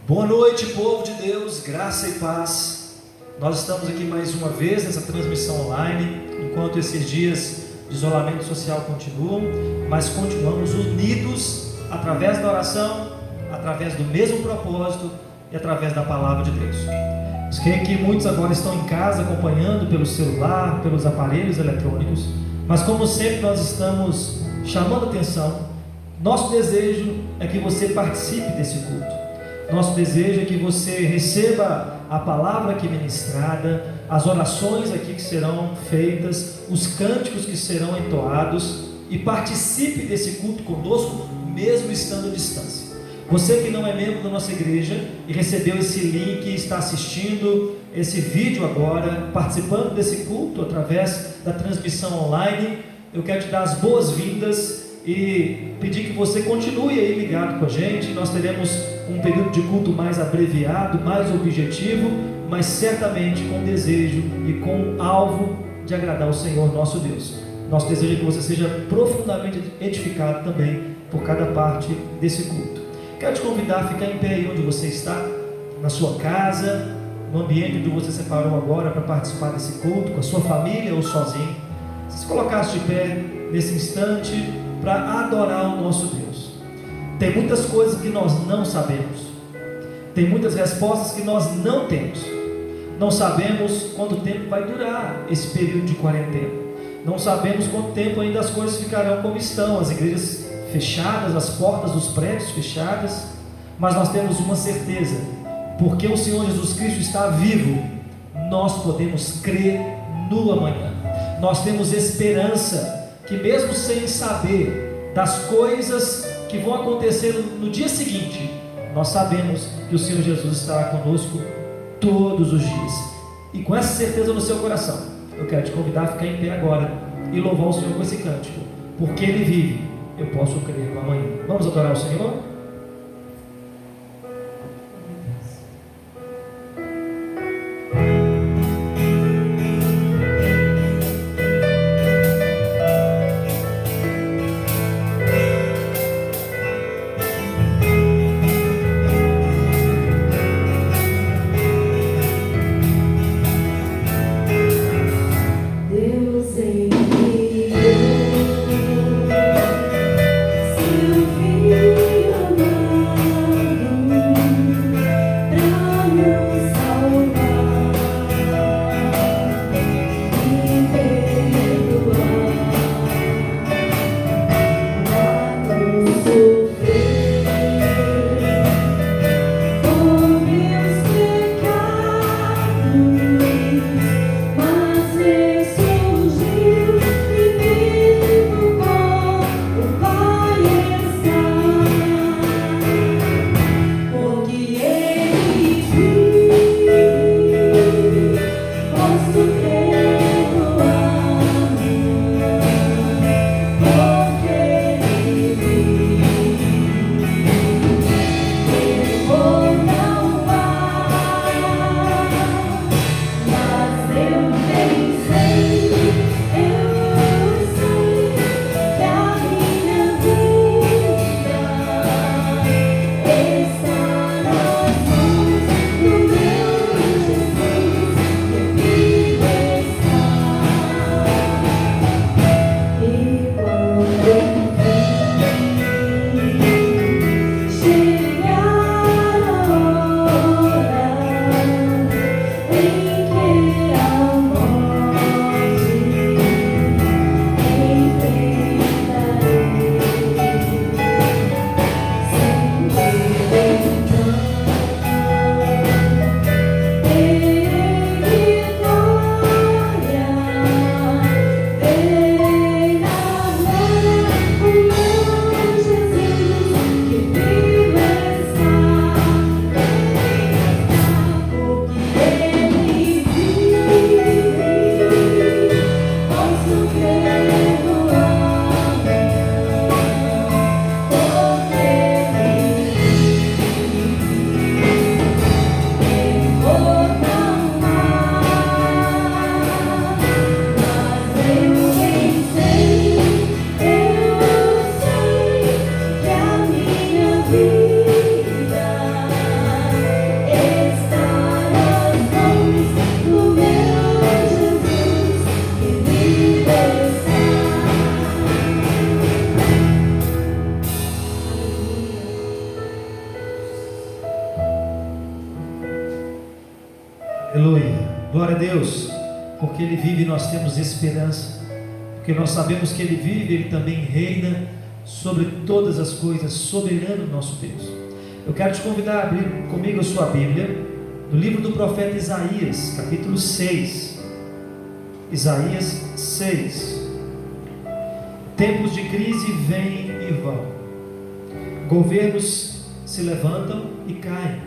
Boa noite, povo de Deus, graça e paz. Nós estamos aqui mais uma vez nessa transmissão online, enquanto esses dias de isolamento social continuam, mas continuamos unidos através da oração, através do mesmo propósito e através da palavra de Deus. Creio que muitos agora estão em casa acompanhando pelo celular, pelos aparelhos eletrônicos, mas como sempre nós estamos chamando atenção. Nosso desejo é que você participe desse culto. Nosso desejo é que você receba a palavra aqui ministrada, as orações aqui que serão feitas, os cânticos que serão entoados, e participe desse culto conosco, mesmo estando à distância. Você que não é membro da nossa igreja e recebeu esse link e está assistindo esse vídeo agora, participando desse culto através da transmissão online, eu quero te dar as boas-vindas e pedir que você continue aí ligado com a gente. Nós teremos um período de culto mais abreviado, mais objetivo, mas certamente com desejo e com alvo de agradar ao Senhor nosso Deus. Nosso desejo é que você seja profundamente edificado também por cada parte desse culto. Quero te convidar a ficar em pé aí onde você está, na sua casa, no ambiente onde você separou agora para participar desse culto, com a sua família ou sozinho. Se colocasse de pé nesse instante para adorar o nosso Deus. Tem muitas coisas que nós não sabemos, tem muitas respostas que nós não temos. Não sabemos quanto tempo vai durar esse período de quarentena, não sabemos quanto tempo ainda as coisas ficarão como estão, as igrejas fechadas, as portas dos prédios fechadas, mas nós temos uma certeza: porque o Senhor Jesus Cristo está vivo, nós podemos crer no amanhã. Nós temos esperança que, mesmo sem saber das coisas que vão acontecer no dia seguinte, nós sabemos que o Senhor Jesus estará conosco todos os dias. E com essa certeza no seu coração, eu quero te convidar a ficar em pé agora e louvar o Senhor com esse cântico. Porque Ele vive, eu posso crer no amanhã. Vamos adorar o Senhor? Mas ressurgiu Glória a Deus, porque Ele vive e nós temos esperança, porque nós sabemos que Ele vive, Ele também reina sobre todas as coisas, soberano nosso Deus. Eu quero te convidar a abrir comigo a sua Bíblia, no livro do profeta Isaías, capítulo 6. Isaías 6. Tempos de crise vêm e vão, governos se levantam e caem,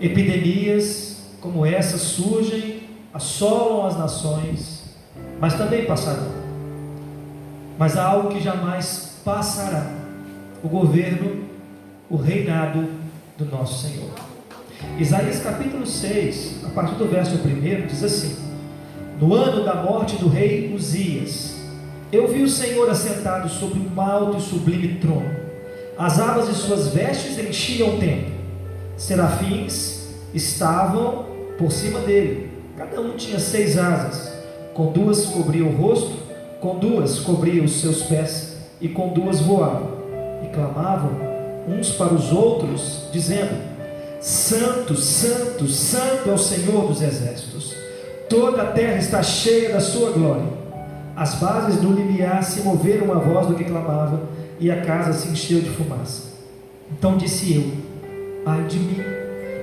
epidemias como essa surgem, assolam as nações, mas também passarão. Mas há algo que jamais passará: o governo, o reinado do nosso Senhor. Isaías capítulo 6, a partir do verso 1, diz assim: no ano da morte do rei Uzias, eu vi o Senhor assentado sobre um alto e sublime trono. As abas de suas vestes enchiam o templo. Serafins estavam por cima dele. Cada um tinha 6 asas. Com 2 cobria o rosto, com 2 cobria os seus pés, e com 2 voavam. E clamavam uns para os outros, dizendo: Santo, Santo, Santo é o Senhor dos exércitos. Toda a terra está cheia da sua glória. As bases do limiar se moveram à voz do que clamava, e a casa se encheu de fumaça. Então disse eu: ai de mim,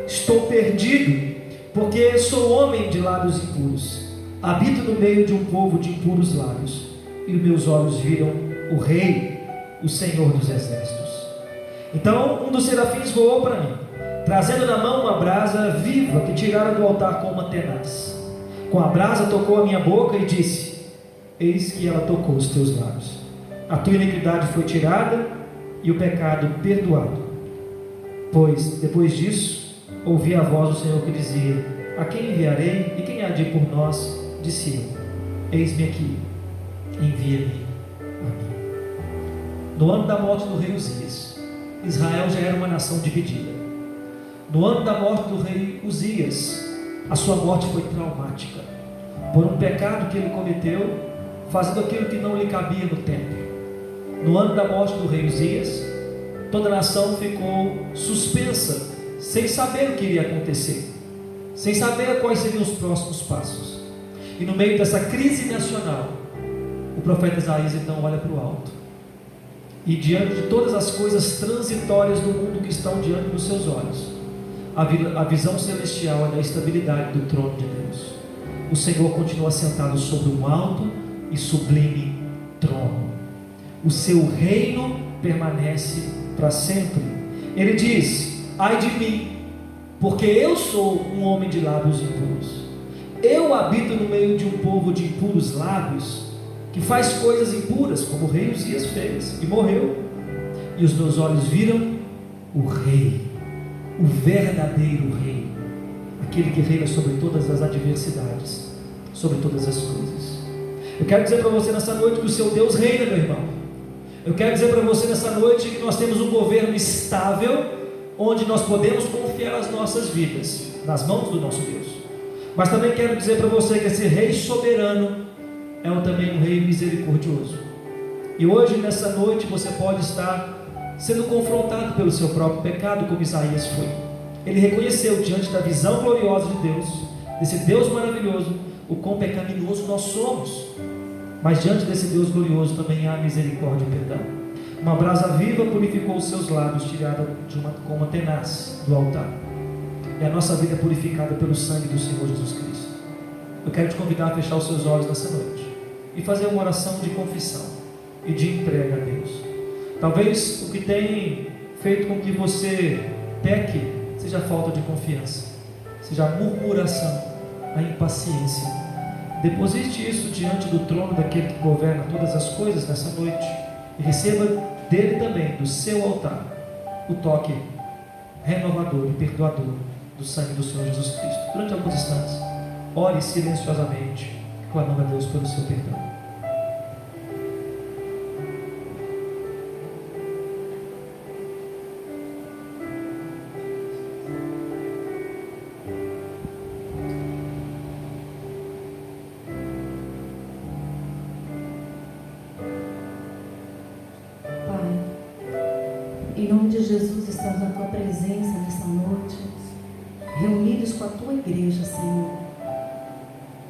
estou perdido, porque sou homem de lábios impuros. Habito no meio de um povo de impuros lábios, e os meus olhos viram o Rei, o Senhor dos exércitos. Então um dos serafins voou para mim, trazendo na mão uma brasa viva que tirara do altar com uma tenaz. Com a brasa tocou a minha boca e disse: eis que ela tocou os teus lábios. A tua iniquidade foi tirada e o pecado perdoado. Pois, depois disso, ouvi a voz do Senhor que dizia: a quem enviarei e quem há de ir por nós? Disse eu: eis-me aqui, envia-me a mim. No ano da morte do rei Uzias, Israel já era uma nação dividida. No ano da morte do rei Uzias, a sua morte foi traumática, por um pecado que ele cometeu, fazendo aquilo que não lhe cabia no templo. No ano da morte do rei Uzias, toda a nação ficou suspensa, sem saber o que iria acontecer, sem saber quais seriam os próximos passos. E no meio dessa crise nacional, o profeta Isaías então olha para o alto, e diante de todas as coisas transitórias do mundo que estão diante dos seus olhos, a visão celestial é da estabilidade do trono de Deus. O Senhor continua sentado sobre um alto e sublime trono. O seu reino permanece para sempre. Ele diz: ai de mim, porque eu sou um homem de lábios impuros. Eu habito no meio de um povo de impuros lábios, que faz coisas impuras, como o rei Uzias fez e morreu. E os meus olhos viram o Rei, o verdadeiro Rei, aquele que reina sobre todas as adversidades, sobre todas as coisas. Eu quero dizer para você nessa noite que o seu Deus reina, meu irmão. Eu quero dizer para você nessa noite que nós temos um governo estável, onde nós podemos confiar as nossas vidas nas mãos do nosso Deus. Mas também quero dizer para você que esse Rei soberano é também um Rei misericordioso. E hoje, nessa noite, você pode estar sendo confrontado pelo seu próprio pecado, como Isaías foi. Ele reconheceu diante da visão gloriosa de Deus, desse Deus maravilhoso, o quão pecaminoso nós somos. Mas diante desse Deus glorioso também há misericórdia e perdão. Uma brasa viva purificou os seus lábios, tirada com uma tenaz do altar. E a nossa vida é purificada pelo sangue do Senhor Jesus Cristo. Eu quero te convidar a fechar os seus olhos nessa noite e fazer uma oração de confissão e de entrega a Deus. Talvez o que tem feito com que você peque seja a falta de confiança, seja a murmuração, a impaciência. Deposite isso diante do trono daquele que governa todas as coisas nessa noite e receba dele também, do seu altar, o toque renovador e perdoador do sangue do Senhor Jesus Cristo. Durante alguns instantes, ore silenciosamente, clamando a Deus pelo seu perdão. Em nome de Jesus, estamos na Tua presença nessa noite, reunidos com a Tua igreja, Senhor.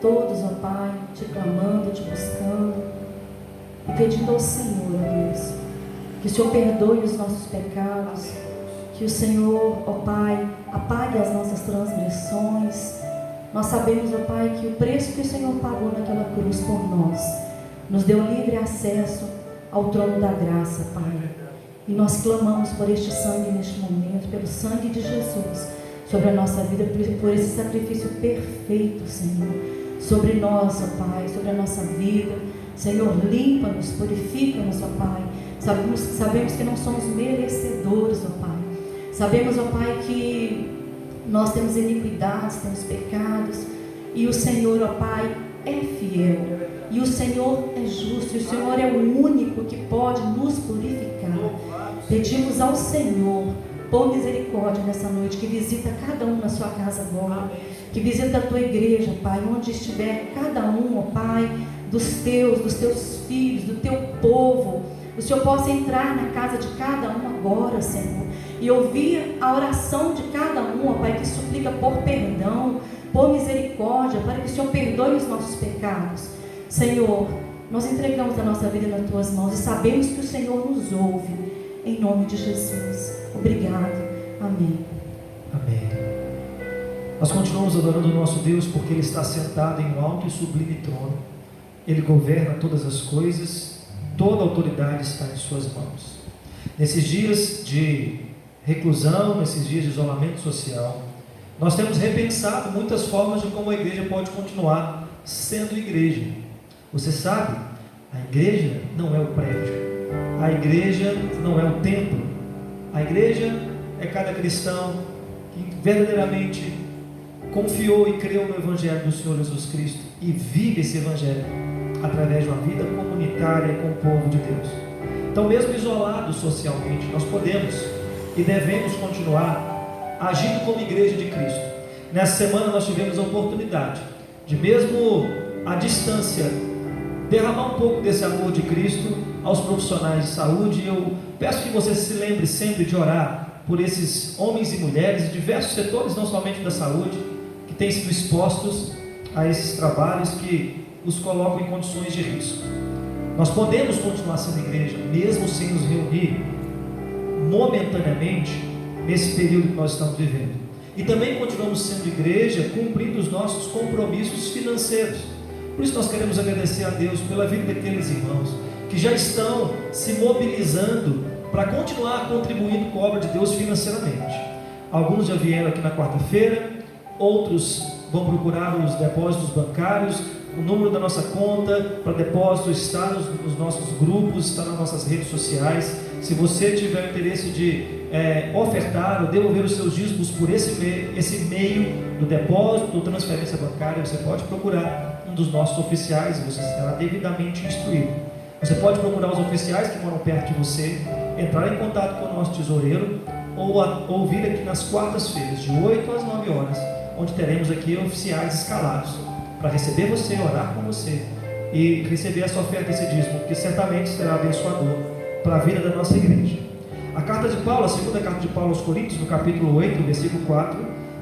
todos, ó Pai, te clamando, te buscando e pedindo ao Senhor, ó Deus, que o Senhor perdoe os nossos pecados, que o Senhor, ó Pai, apague as nossas transgressões. Nós sabemos, ó Pai, que o preço que o Senhor pagou naquela cruz por nós nos deu livre acesso ao trono da graça, Pai. E nós clamamos por este sangue neste momento, pelo sangue de Jesus sobre a nossa vida, por esse sacrifício perfeito, Senhor, sobre nós, ó Pai, sobre a nossa vida. Senhor, limpa-nos, purifica-nos, ó Pai. Sabemos que não somos merecedores, ó Pai. Sabemos, ó Pai, que nós temos iniquidades, temos pecados, e o Senhor, ó Pai, é fiel, e o Senhor é justo, e o Senhor é o único que pode nos purificar. Pedimos ao Senhor, por misericórdia nessa noite, que visita cada um na sua casa agora, que visita a tua igreja, Pai, onde estiver cada um, ó Pai, dos teus filhos, do teu povo. O Senhor possa entrar na casa de cada um agora, Senhor, e ouvir a oração de cada um, ó Pai, que suplica por perdão, por misericórdia, para que o Senhor perdoe os nossos pecados. Senhor, nós entregamos a nossa vida nas tuas mãos e sabemos que o Senhor nos ouve, em nome de Jesus. Obrigado. Amém. Amém. Nós continuamos adorando o nosso Deus porque Ele está sentado em um alto e sublime trono. Ele governa todas as coisas, toda a autoridade está em suas mãos. Nesses dias de reclusão, nesses dias de isolamento social, nós temos repensado muitas formas de como a igreja pode continuar sendo igreja. Você sabe, a igreja não é o prédio, a igreja não é o templo, a igreja é cada cristão que verdadeiramente confiou e creu no Evangelho do Senhor Jesus Cristo e vive esse Evangelho através de uma vida comunitária com o povo de Deus. Então, mesmo isolados socialmente, nós podemos e devemos continuar agindo como igreja de Cristo. Nessa semana nós tivemos a oportunidade de, mesmo à distância, derramar um pouco desse amor de Cristo aos profissionais de saúde. Eu peço que você se lembre sempre de orar por esses homens e mulheres de diversos setores, não somente da saúde, que têm sido expostos a esses trabalhos que os colocam em condições de risco. Nós podemos continuar sendo igreja, mesmo sem nos reunir momentaneamente nesse período que nós estamos vivendo. E também continuamos sendo igreja, cumprindo os nossos compromissos financeiros. Por isso nós queremos agradecer a Deus pela vida daqueles irmãos que já estão se mobilizando para continuar contribuindo com a obra de Deus financeiramente. Alguns já vieram aqui na quarta-feira, outros vão procurar os depósitos bancários. O número da nossa conta para depósito está nos nossos grupos, está nas nossas redes sociais. Se você tiver interesse de ofertar ou devolver os seus dízimos por esse meio do depósito ou transferência bancária, você pode procurar um dos nossos oficiais e você será devidamente instruído. Você pode procurar os oficiais que moram perto de você, entrar em contato com o nosso tesoureiro ou vir aqui nas quartas-feiras, de 8 às 9 horas, onde teremos aqui oficiais escalados para receber você, orar com você e receber essa oferta, esse dízimo, que certamente será abençoador para a vida da nossa igreja. A carta de Paulo, a segunda carta de Paulo aos Coríntios, no capítulo 8, versículo 4,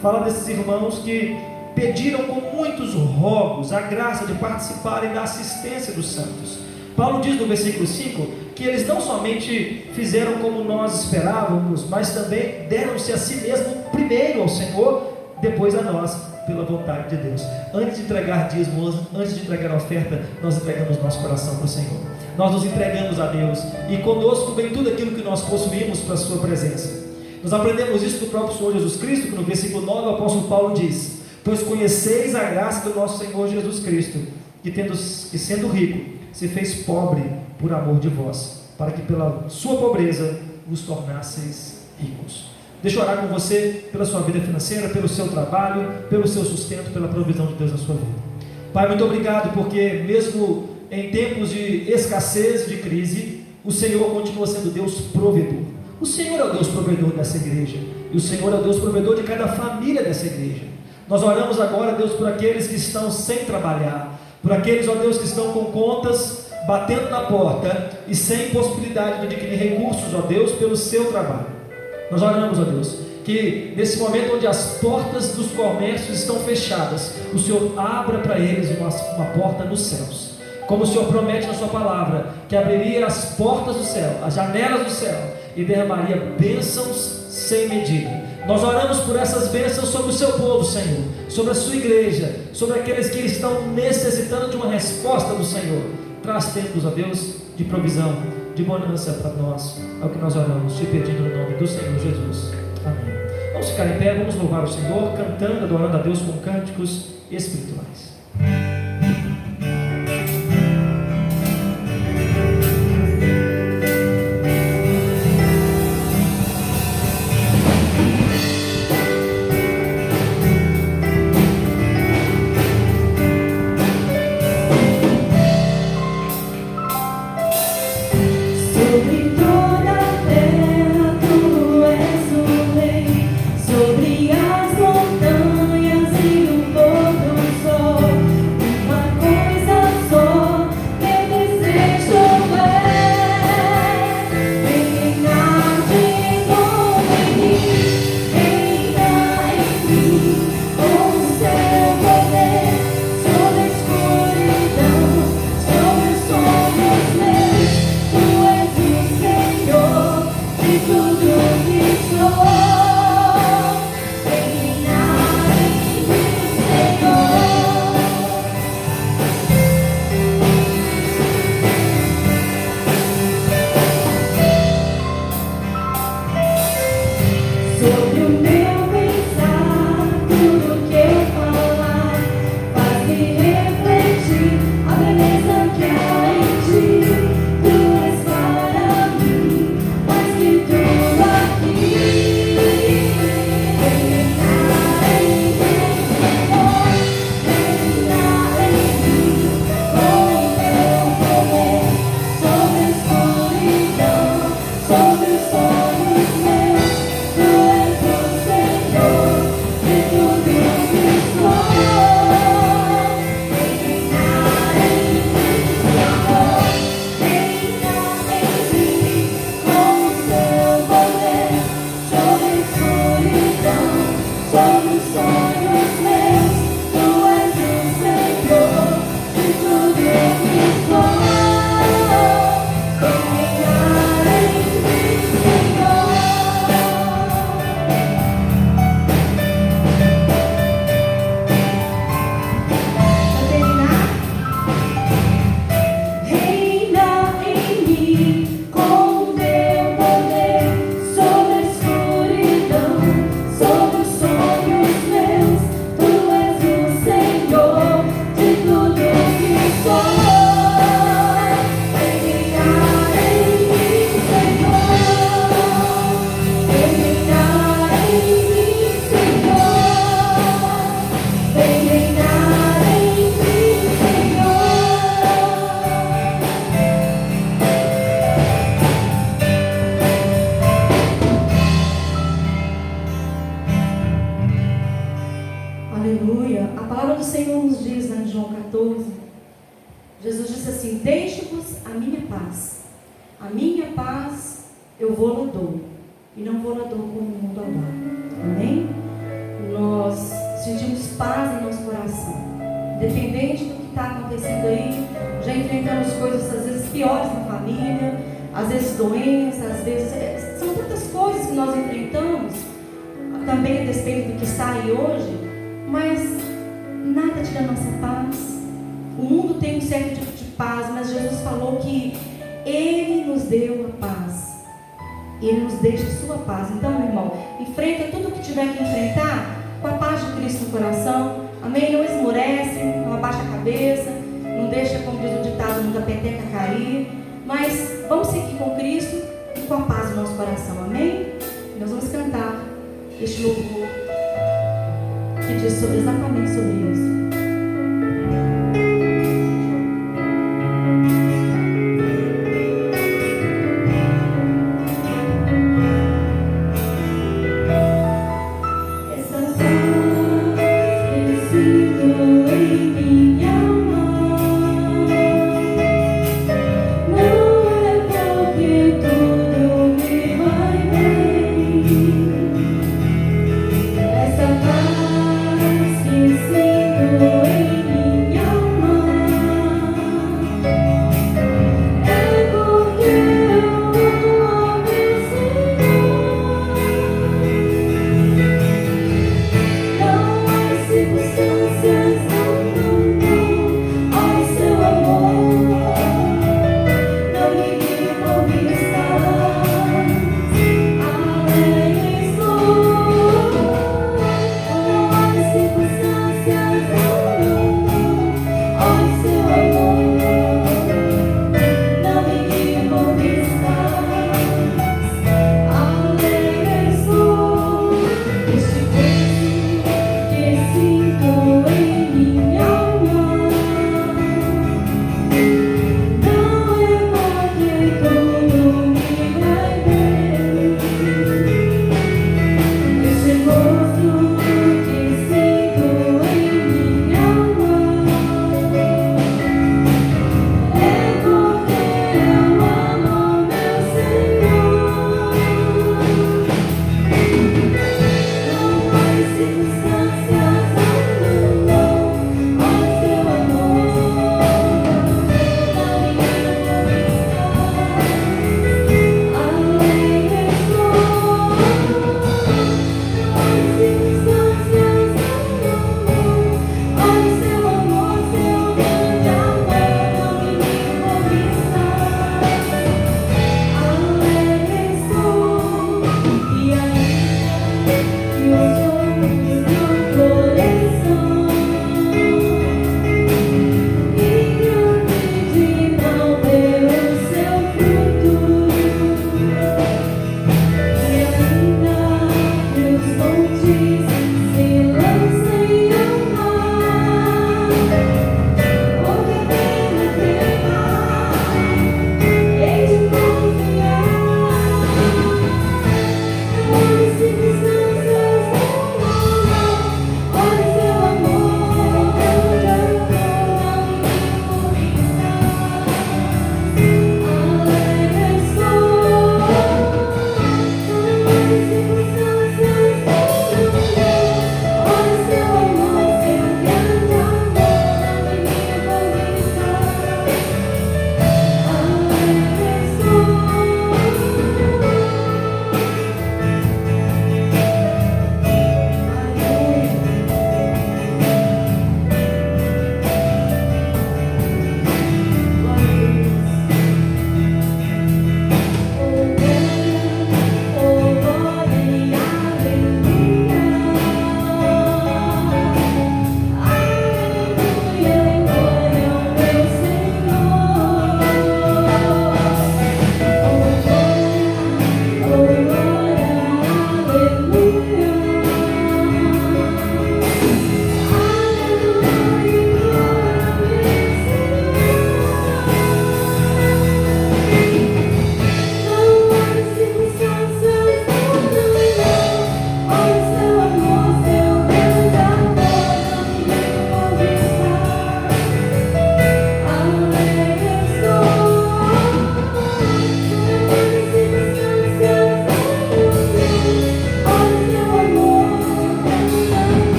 fala desses irmãos que pediram com muitos rogos a graça de participarem da assistência dos santos. Paulo diz no versículo 5 que eles não somente fizeram como nós esperávamos, mas também deram-se a si mesmo primeiro ao Senhor, depois a nós, pela vontade de Deus. Antes de entregar dízimos, antes de entregar a oferta, nós entregamos nosso coração para o Senhor. Nós nos entregamos a Deus e conosco vem tudo aquilo que nós possuímos para a sua presença. Nós aprendemos isso do próprio Senhor Jesus Cristo, que no versículo 9 o apóstolo Paulo diz: pois conheceis a graça do nosso Senhor Jesus Cristo, que sendo rico, se fez pobre por amor de vós, para que pela sua pobreza vos tornasseis ricos. Deixa eu orar com você pela sua vida financeira, pelo seu trabalho, pelo seu sustento, pela provisão de Deus na sua vida. Pai, muito obrigado, porque mesmo em tempos de escassez, de crise, o Senhor continua sendo Deus provedor. O Senhor é o Deus provedor dessa igreja, e o Senhor é o Deus provedor de cada família dessa igreja. Nós oramos agora, Deus, por aqueles que estão sem trabalhar, por aqueles, ó Deus, que estão com contas batendo na porta e sem possibilidade de adquirir recursos, ó Deus, pelo seu trabalho. Nós oramos, ó Deus, que nesse momento onde as portas dos comércios estão fechadas, o Senhor abra para eles uma porta nos céus. Como o Senhor promete na sua palavra, que abriria as portas do céu, as janelas do céu, e derramaria bênçãos sem medida. Nós oramos por essas bênçãos sobre o seu povo, Senhor, sobre a sua igreja, sobre aqueles que estão necessitando de uma resposta do Senhor. Traz tempos, ó Deus, de provisão, de bonança para nós. É o que nós oramos, te pedindo no nome do Senhor Jesus. Amém. Vamos ficar em pé, vamos louvar o Senhor, cantando, adorando a Deus com cânticos espirituais. Sobre as montanhas e o pôr do sol. Jesus disse assim: deixe-vos a minha paz. A minha paz eu vou lhe dou, e não vou lhe dou como o mundo dá. Amém? Nós sentimos paz em nosso coração, independente do que está acontecendo aí. Já enfrentamos coisas às vezes piores na família, às vezes doenças, às vezes são tantas coisas que nós enfrentamos, também a respeito do que está aí hoje, mas nada tira a nossa paz. O mundo tem um certo tipo de paz, mas Jesus falou que Ele nos deu a paz. Ele nos deixa a sua paz. Então, meu irmão, enfrenta tudo o que tiver que enfrentar com a paz de Cristo no coração. Amém? Não esmorece, não abaixa a cabeça, não deixa, como diz o ditado, não da peteca cair. Mas vamos seguir com Cristo e com a paz no nosso coração. Amém? Nós vamos cantar este louvor que diz exatamente sobre isso. Não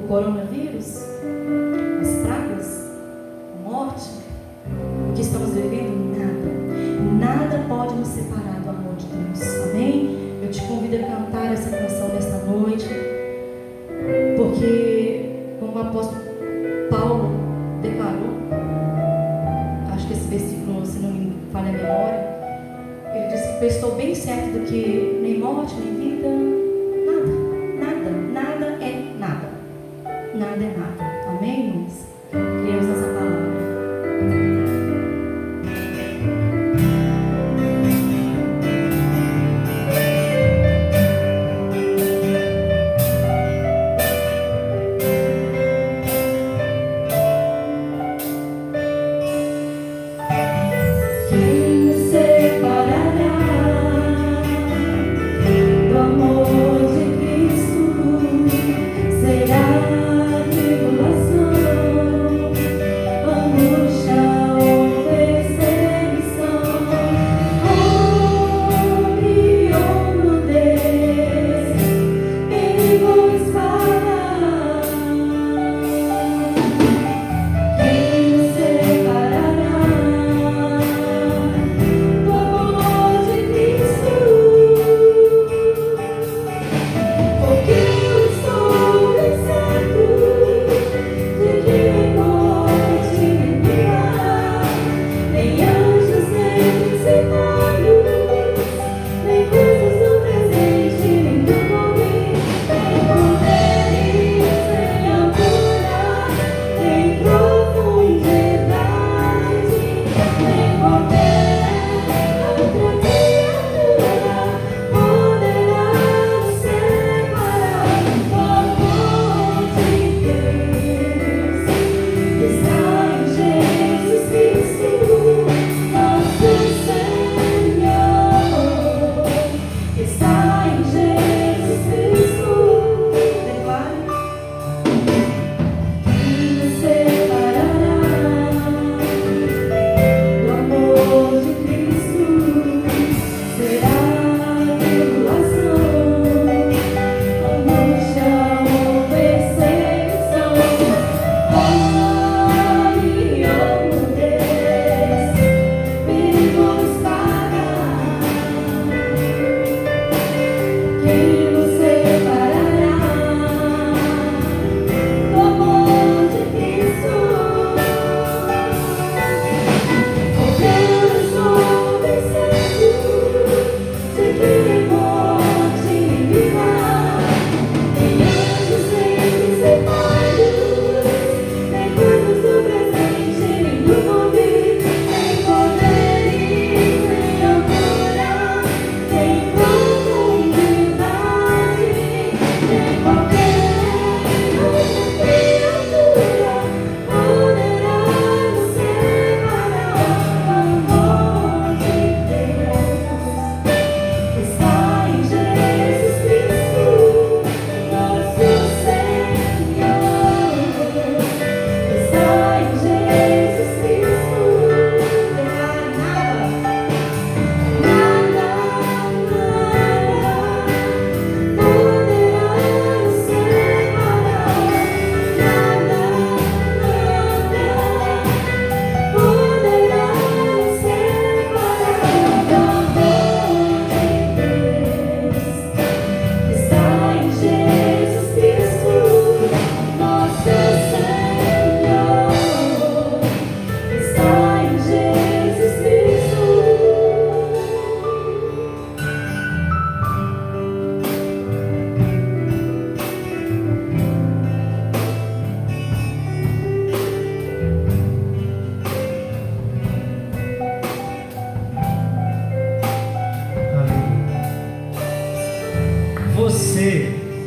coronavírus, as pragas, a morte, o que estamos vivendo, nada pode nos separar do amor de Deus, amém? Eu te convido a cantar essa canção nesta noite, porque como o apóstolo Paulo declarou, acho que esse versículo, se não me falha a memória, ele disse que eu estou bem certo do que nem morte, nem vida, nada é nada, amém, irmãos? Criamos essa palavra.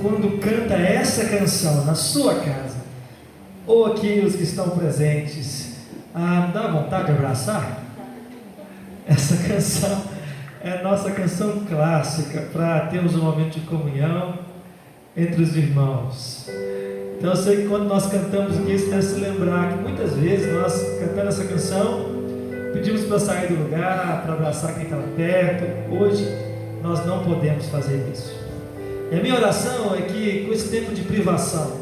quando canta essa canção na sua casa, ou aqui os que estão presentes, dá vontade de abraçar? Essa canção é a nossa canção clássica para termos um momento de comunhão entre os irmãos. Então eu sei que quando nós cantamos aqui, você deve se lembrar que muitas vezes nós, cantando essa canção, pedimos para sair do lugar, para abraçar quem estava perto. Hoje nós não podemos fazer isso. E a minha oração é que com esse tempo de privação,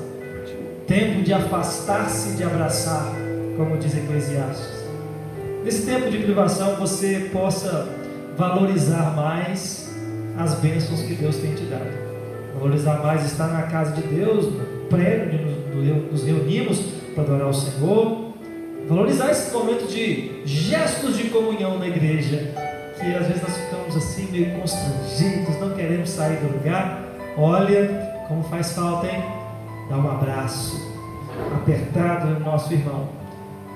tempo de afastar-se de abraçar, como diz Eclesiastes. Nesse tempo de privação você possa valorizar mais as bênçãos que Deus tem te dado, valorizar mais estar na casa de Deus, no prédio onde nos reunimos para adorar o Senhor, valorizar esse momento de gestos de comunhão na igreja, que às vezes nós ficamos assim meio constrangidos, não queremos sair do lugar. Olha como faz falta, hein? Dar um abraço apertado no nosso irmão.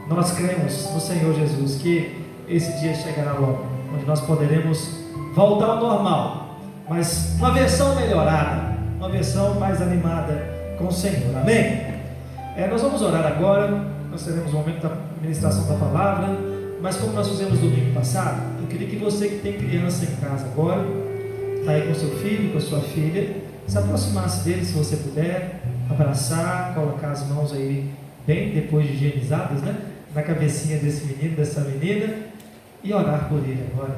Nós cremos no Senhor Jesus que esse dia chegará logo, onde nós poderemos voltar ao normal, mas uma versão melhorada, uma versão mais animada com o Senhor, amém? Nós vamos orar agora, nós teremos um momento da ministração da palavra, mas como nós fizemos domingo passado, eu queria que você que tem criança em casa agora, está aí com seu filho, com a sua filha, se aproximasse dele se você puder, abraçar, colocar as mãos aí bem depois de higienizadas, né? Na cabecinha desse menino, dessa menina, e orar por ele agora.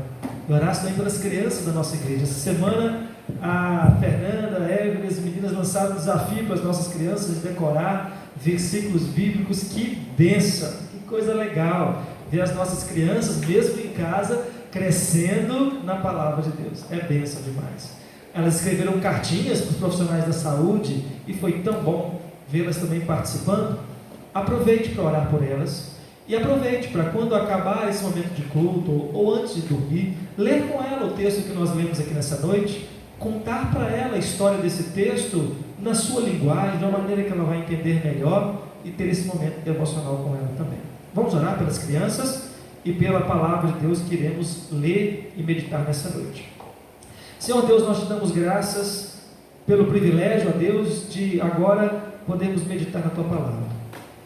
E orar também pelas crianças da nossa igreja. Essa semana a Fernanda, a Evelyn, as meninas lançaram um desafio para as nossas crianças de decorar versículos bíblicos. Que bênção, que coisa legal ver as nossas crianças, mesmo em casa, crescendo na palavra de Deus. É bênção demais. Elas escreveram cartinhas para os profissionais da saúde e foi tão bom vê-las também participando. Aproveite para orar por elas. E aproveite para quando acabar esse momento de culto ou antes de dormir, ler com ela o texto que nós lemos aqui nessa noite, contar para ela a história desse texto na sua linguagem, de uma maneira que ela vai entender melhor e ter esse momento devocional com ela também. Vamos orar pelas crianças e pela palavra de Deus que iremos ler e meditar nessa noite. Senhor Deus, nós te damos graças pelo privilégio, ó Deus, de agora podermos meditar na tua palavra.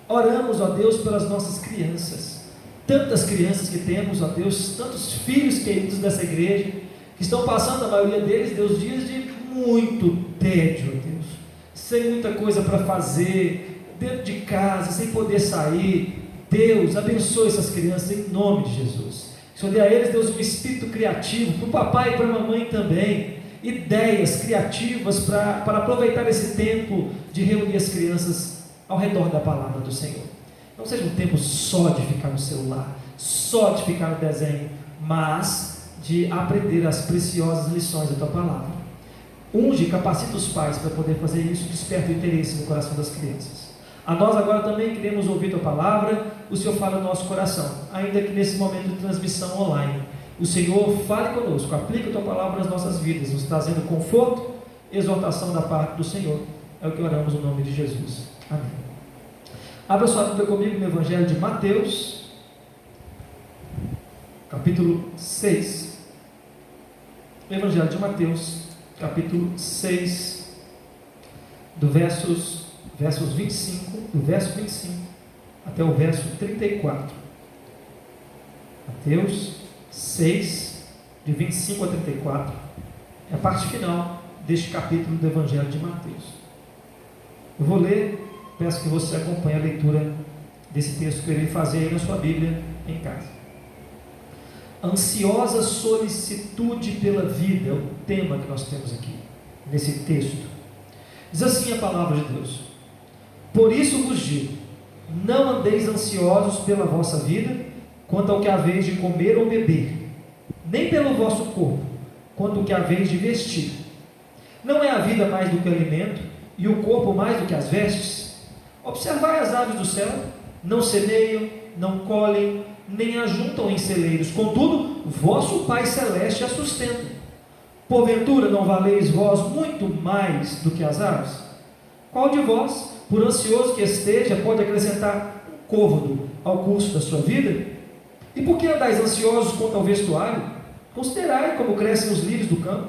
Oramos, ó Deus, pelas nossas crianças, tantas crianças que temos, ó Deus, tantos filhos queridos dessa igreja, que estão passando, a maioria deles, Deus, dias de muito tédio, ó Deus, sem muita coisa para fazer, dentro de casa, sem poder sair. Deus, abençoe essas crianças em nome de Jesus. O Senhor dê a eles, Deus, um espírito criativo, para o papai e para a mamãe também, ideias criativas para aproveitar esse tempo de reunir as crianças ao redor da palavra do Senhor. Não seja um tempo só de ficar no celular, só de ficar no desenho, mas de aprender as preciosas lições da tua palavra. Unge e capacita os pais para poder fazer isso, desperta o interesse no coração das crianças. A nós agora também queremos ouvir tua palavra, o Senhor fala no nosso coração, ainda que nesse momento de transmissão online. O Senhor fale conosco, aplica a tua palavra nas nossas vidas, nos trazendo conforto, exortação da parte do Senhor. É o que oramos no nome de Jesus. Amém. Abra sua Bíblia comigo no Evangelho de Mateus, capítulo 6. Evangelho de Mateus, capítulo 6, do verso 25 até o verso 34. Mateus 6, de 25 a 34, é a parte final deste capítulo do Evangelho de Mateus. Eu vou ler, peço que você acompanhe a leitura desse texto que eu irei fazer aí na sua Bíblia em casa. Ansiosa solicitude pela vida é o tema que nós temos aqui, nesse texto. Diz assim a palavra de Deus: por isso vos digo, não andeis ansiosos pela vossa vida, quanto ao que haveis de comer ou beber, nem pelo vosso corpo, quanto ao que haveis de vestir. Não é a vida mais do que o alimento, e o corpo mais do que as vestes? Observai as aves do céu, não semeiam, não colhem, nem ajuntam em celeiros, contudo, vosso Pai Celeste as sustenta. Porventura não valeis vós muito mais do que as aves? Qual de vós, por ansioso que esteja, pode acrescentar um côvado ao curso da sua vida? E por que andais ansiosos quanto ao vestuário? Considerai como crescem os lírios do campo.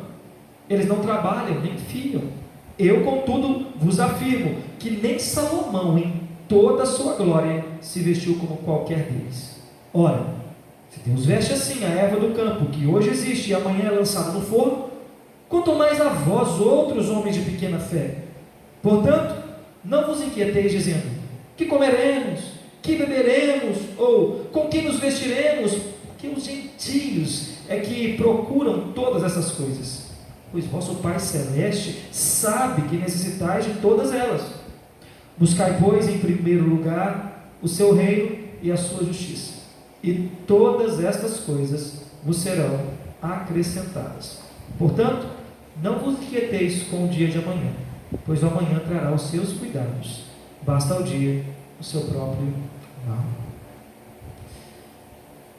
Eles não trabalham, nem fiam. Eu, contudo, vos afirmo que nem Salomão, em toda a sua glória, se vestiu como qualquer deles. Ora, se Deus veste assim a erva do campo, que hoje existe e amanhã é lançada no forno, quanto mais a vós, outros homens de pequena fé. Portanto, não vos inquieteis dizendo: que comeremos, que beberemos, ou com que nos vestiremos, porque os gentios é que procuram todas essas coisas. Pois vosso Pai Celeste sabe que necessitais de todas elas. Buscai, pois, em primeiro lugar o seu reino e a sua justiça, e todas estas coisas vos serão acrescentadas. Portanto, não vos inquieteis com o dia de amanhã, pois o amanhã trará os seus cuidados. Basta ao dia o seu próprio mal.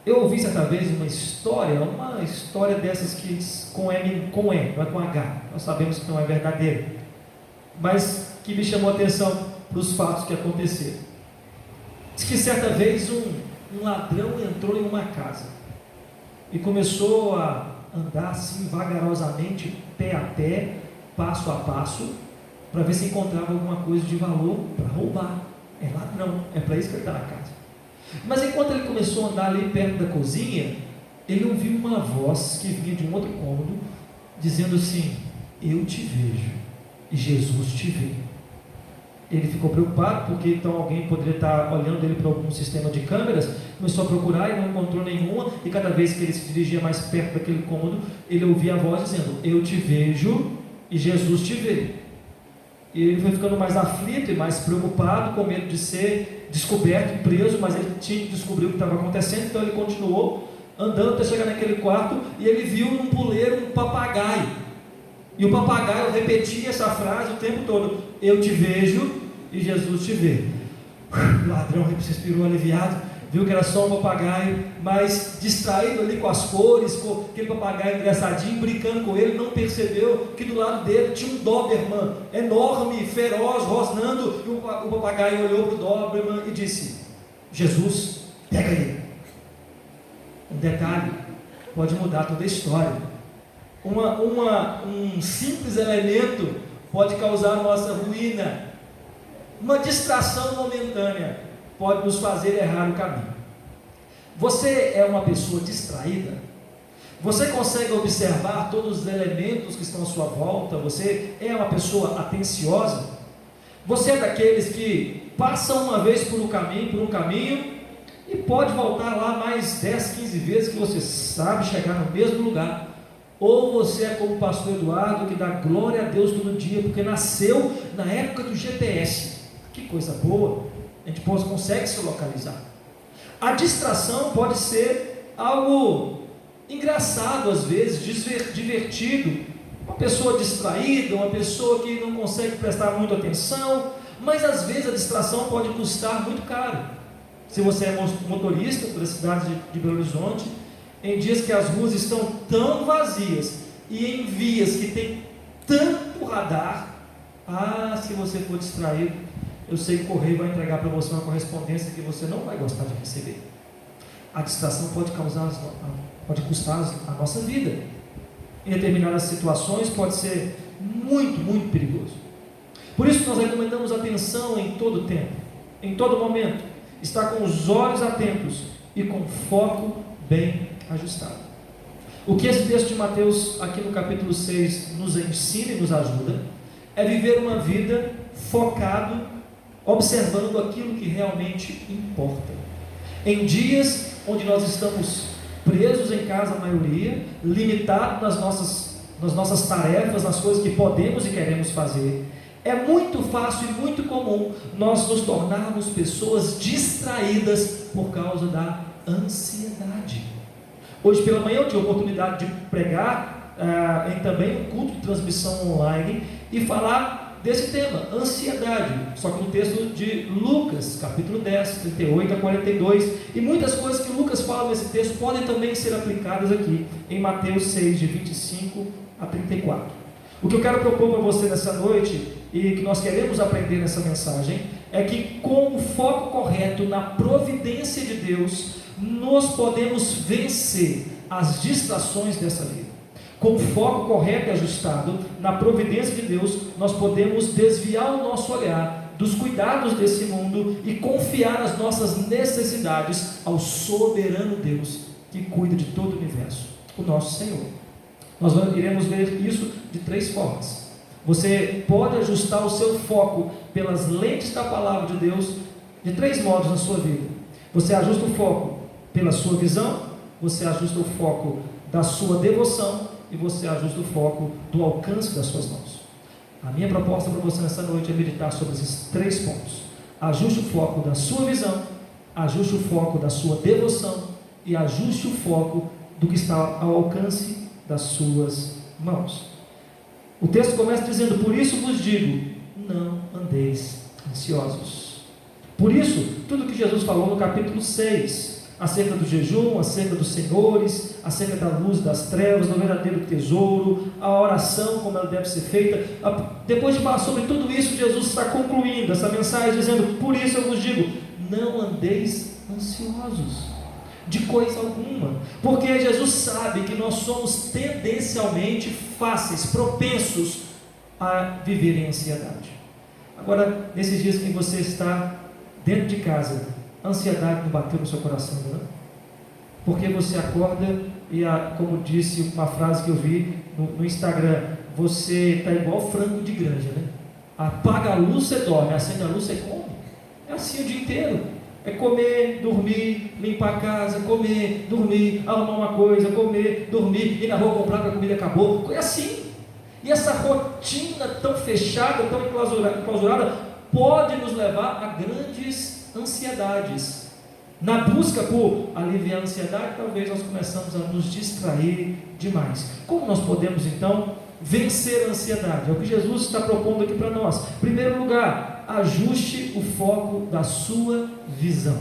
Eu ouvi certa vez uma história dessas que com E, não é com H, nós sabemos que não é verdadeira, mas que me chamou a atenção para os fatos que aconteceram. Diz que certa vez um ladrão entrou em uma casa e começou a andar assim vagarosamente, pé a pé, passo a passo, para ver se encontrava alguma coisa de valor para roubar. É ladrão, é para isso que ele está na casa. Mas enquanto ele começou a andar ali perto da cozinha, ele ouviu uma voz que vinha de um outro cômodo, dizendo assim: eu te vejo e Jesus te vê. Ele ficou preocupado, porque então alguém poderia estar olhando ele para algum sistema de câmeras. Começou a procurar e não encontrou nenhuma, e cada vez que ele se dirigia mais perto daquele cômodo, ele ouvia a voz dizendo: eu te vejo e Jesus te vê. E ele foi ficando mais aflito e mais preocupado, com medo de ser descoberto e preso, mas ele tinha que descobrir o que estava acontecendo. Então ele continuou andando até chegar naquele quarto, e ele viu num puleiro um papagaio, e o papagaio repetia essa frase o tempo todo: eu te vejo e Jesus te vê. O ladrão respirou aliviado, viu que era só um papagaio, mas distraído ali com as cores, com aquele papagaio engraçadinho, brincando com ele, não percebeu que do lado dele tinha um Doberman enorme, feroz, rosnando, e o papagaio olhou para o Doberman e disse: Jesus, pega ele. Um detalhe pode mudar toda a história. Um simples elemento pode causar nossa ruína. Uma distração momentânea pode nos fazer errar o caminho. Você é uma pessoa distraída? Você consegue observar todos os elementos que estão à sua volta? Você é uma pessoa atenciosa? Você é daqueles que passam uma vez por um caminho e pode voltar lá mais 10, 15 vezes, que você sabe chegar no mesmo lugar? Ou você é como o pastor Eduardo, que dá glória a Deus todo dia, porque nasceu na época do GPS? Que coisa boa! A gente consegue se localizar. A distração pode ser algo engraçado às vezes, divertido. Uma pessoa distraída, uma pessoa que não consegue prestar muita atenção, mas às vezes a distração pode custar muito caro. Se você é motorista pela cidade de Belo Horizonte, em dias que as ruas estão tão vazias e em vias que tem tanto radar, se você for distraído, eu sei que o correio vai entregar para você uma correspondência que você não vai gostar de receber. A distração pode custar a nossa vida. Em determinadas situações pode ser muito, muito perigoso. Por isso nós recomendamos atenção em todo tempo, em todo momento. Estar com os olhos atentos e com foco bem ajustado. O que esse texto de Mateus, aqui no capítulo 6, nos ensina e nos ajuda, é viver uma vida focado, observando aquilo que realmente importa. Em dias onde nós estamos presos em casa, a maioria, limitados nas nossas tarefas, nas coisas que podemos e queremos fazer, é muito fácil e muito comum nós nos tornarmos pessoas distraídas por causa da ansiedade. Hoje pela manhã eu tive a oportunidade de pregar em também um culto de transmissão online e falar desse tema, ansiedade, só que no texto de Lucas, capítulo 10, 38 a 42, e muitas coisas que Lucas fala nesse texto podem também ser aplicadas aqui em Mateus 6, de 25 a 34. O que eu quero propor para você nessa noite, e que nós queremos aprender nessa mensagem, é que com o foco correto na providência de Deus, nós podemos vencer as distrações dessa vida. Com o foco correto e ajustado na providência de Deus, nós podemos desviar o nosso olhar dos cuidados desse mundo e confiar as nossas necessidades ao soberano Deus que cuida de todo o universo, o nosso Senhor. Nós iremos ver isso de 3 formas. Você pode ajustar o seu foco pelas lentes da palavra de Deus de 3 modos na sua vida. Você ajusta o foco pela sua visão, você ajusta o foco da sua devoção e você ajusta o foco do alcance das suas mãos. A minha proposta para você nessa noite é meditar sobre esses 3 pontos. Ajuste o foco da sua visão, ajuste o foco da sua devoção e ajuste o foco do que está ao alcance das suas mãos. O texto começa dizendo: por isso vos digo, não andeis ansiosos. Por isso, tudo que Jesus falou no capítulo 6, acerca do jejum, acerca dos senhores, acerca da luz das trevas, do verdadeiro tesouro, a oração, como ela deve ser feita, depois de falar sobre tudo isso, Jesus está concluindo essa mensagem dizendo: por isso eu vos digo, não andeis ansiosos de coisa alguma, porque Jesus sabe que nós somos tendencialmente fáceis, propensos a viver em ansiedade. Agora, nesses dias que você está dentro de casa, a ansiedade não bateu no seu coração, não? Porque você acorda e, como disse uma frase que eu vi no Instagram, você está igual frango de granja, né? Apaga a luz, você dorme, acende a luz, você come. É assim o dia inteiro. É comer, dormir, limpar a casa, comer, dormir, arrumar uma coisa, comer, dormir, ir na rua comprar porque a comida acabou. É assim. E essa rotina tão fechada, tão enclausurada, pode nos levar a grandes ansiedades. Na busca por aliviar a ansiedade, talvez nós começamos a nos distrair demais. Como nós podemos então vencer a ansiedade? É o que Jesus está propondo aqui para nós. Em primeiro lugar, ajuste o foco da sua visão.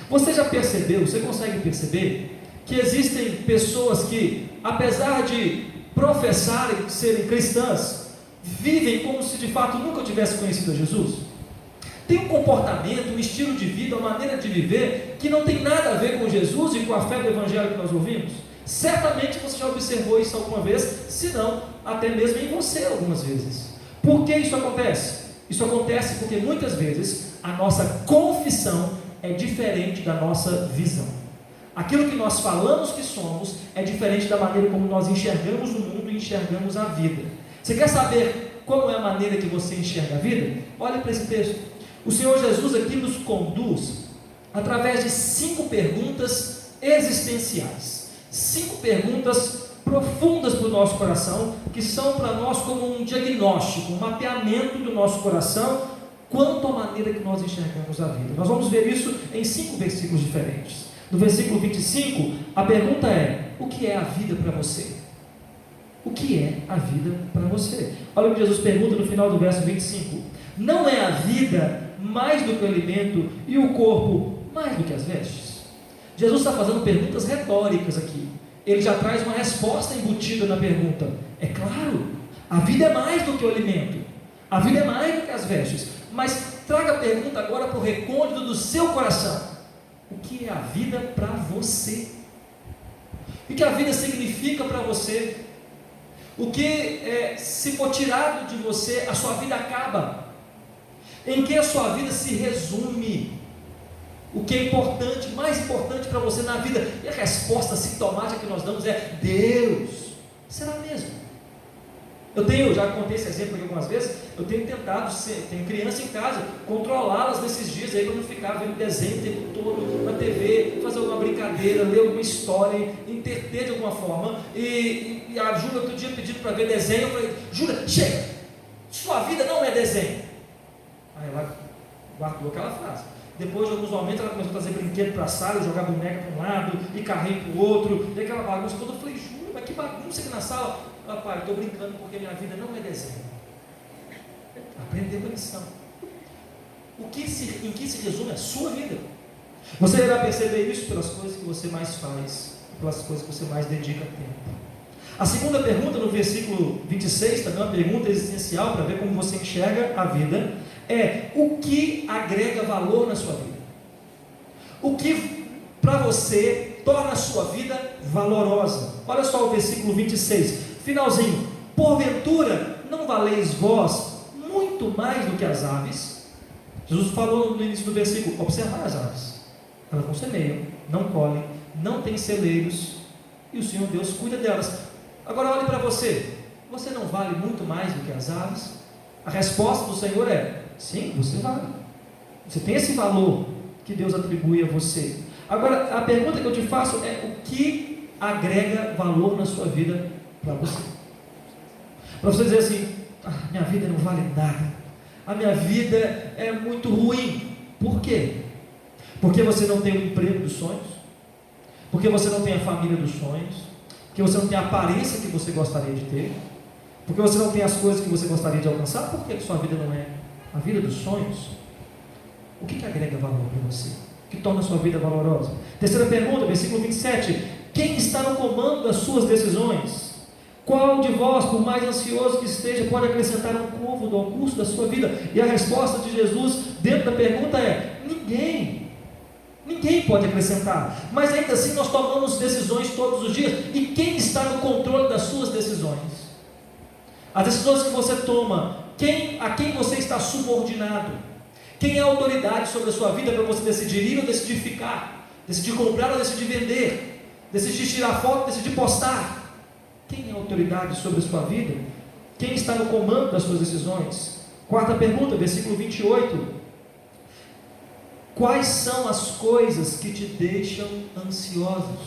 Você já percebeu, você consegue perceber que existem pessoas que, apesar de professarem serem cristãs, vivem como se de fato nunca tivessem conhecido a Jesus? Tem um comportamento, um estilo de vida, uma maneira de viver que não tem nada a ver com Jesus e com a fé do Evangelho que nós ouvimos. Certamente você já observou isso alguma vez, se não, até mesmo em você algumas vezes. Por que isso acontece? Isso acontece porque muitas vezes a nossa confissão é diferente da nossa visão. Aquilo que nós falamos que somos é diferente da maneira como nós enxergamos o mundo e enxergamos a vida. Você quer saber como é a maneira que você enxerga a vida? Olha para esse texto. O Senhor Jesus aqui nos conduz através de 5 perguntas existenciais, 5 perguntas profundas para o nosso coração, que são para nós como um diagnóstico, um mapeamento do nosso coração quanto à maneira que nós enxergamos a vida. Nós vamos ver isso em 5 versículos diferentes. No versículo 25, a pergunta é: o que é a vida para você? O que é a vida para você? Olha o que Jesus pergunta no final do verso 25: não é a vida mais do que o alimento e o corpo mais do que as vestes? Jesus está fazendo perguntas retóricas aqui. Ele já traz uma resposta embutida na pergunta. É claro, a vida é mais do que o alimento, a vida é mais do que as vestes. Mas traga a pergunta agora para o recôndito do seu coração: o que é a vida para você? O que a vida significa para você? O que se for tirado de você, a sua vida acaba? Em que a sua vida se resume? O que é importante, mais importante para você na vida? E a resposta sintomática que nós damos é Deus. Será mesmo? Já contei esse exemplo aqui algumas vezes. Eu tenho tentado, tenho criança em casa, controlá-las nesses dias aí para não ficar vendo desenho o tempo todo na TV, fazer alguma brincadeira, ler alguma história, entreter de alguma forma. E a Júlia outro dia pedindo para ver desenho. Eu falei: Júlia, chega, sua vida não é desenho. Aí ela guardou aquela frase. Depois de alguns momentos ela começou a trazer brinquedo para a sala, jogar boneca para um lado e carrinho para o outro, e aquela bagunça toda. Eu falei: Júlia, mas que bagunça aqui na sala. Ela: pai, eu estou brincando porque minha vida não é desenho. Aprendeu a lição. Em que se resume a sua vida? Você irá perceber isso pelas coisas que você mais faz, pelas coisas que você mais dedica tempo. A segunda pergunta, no versículo 26, também é uma pergunta existencial para ver como você enxerga a vida, é: o que agrega valor na sua vida? O que para você torna a sua vida valorosa? Olha só o versículo 26, finalzinho: porventura não valeis vós muito mais do que as aves? Jesus falou no início do versículo: observar as aves, elas não semeiam, não colhem, não têm celeiros, e o Senhor Deus cuida delas. Agora olhe para você: você não vale muito mais do que as aves? A resposta do Senhor é: sim, você vale. Você tem esse valor que Deus atribui a você. Agora a pergunta que eu te faço é: o que agrega valor na sua vida para você? Para você dizer assim: minha vida não vale nada, a minha vida é muito ruim. Por quê? Porque você não tem o emprego dos sonhos, porque você não tem a família dos sonhos, porque você não tem a aparência que você gostaria de ter, porque você não tem as coisas que você gostaria de alcançar. Por que sua vida não é a vida dos sonhos? O que agrega valor para você? O que torna a sua vida valorosa? Terceira pergunta, versículo 27. Quem está no comando das suas decisões? Qual de vós, por mais ansioso que esteja, pode acrescentar um côvado ao curso da sua vida? E a resposta de Jesus dentro da pergunta é: ninguém. Ninguém pode acrescentar. Mas ainda assim nós tomamos decisões todos os dias. E quem está no controle das suas decisões? As decisões que você toma, a quem você está subordinado? Quem é a autoridade sobre a sua vida para você decidir ir ou decidir ficar? Decidir comprar ou decidir vender? Decidir tirar foto, decidir postar? Quem é a autoridade sobre a sua vida? Quem está no comando das suas decisões? Quarta pergunta, versículo 28. Quais são as coisas que te deixam ansiosos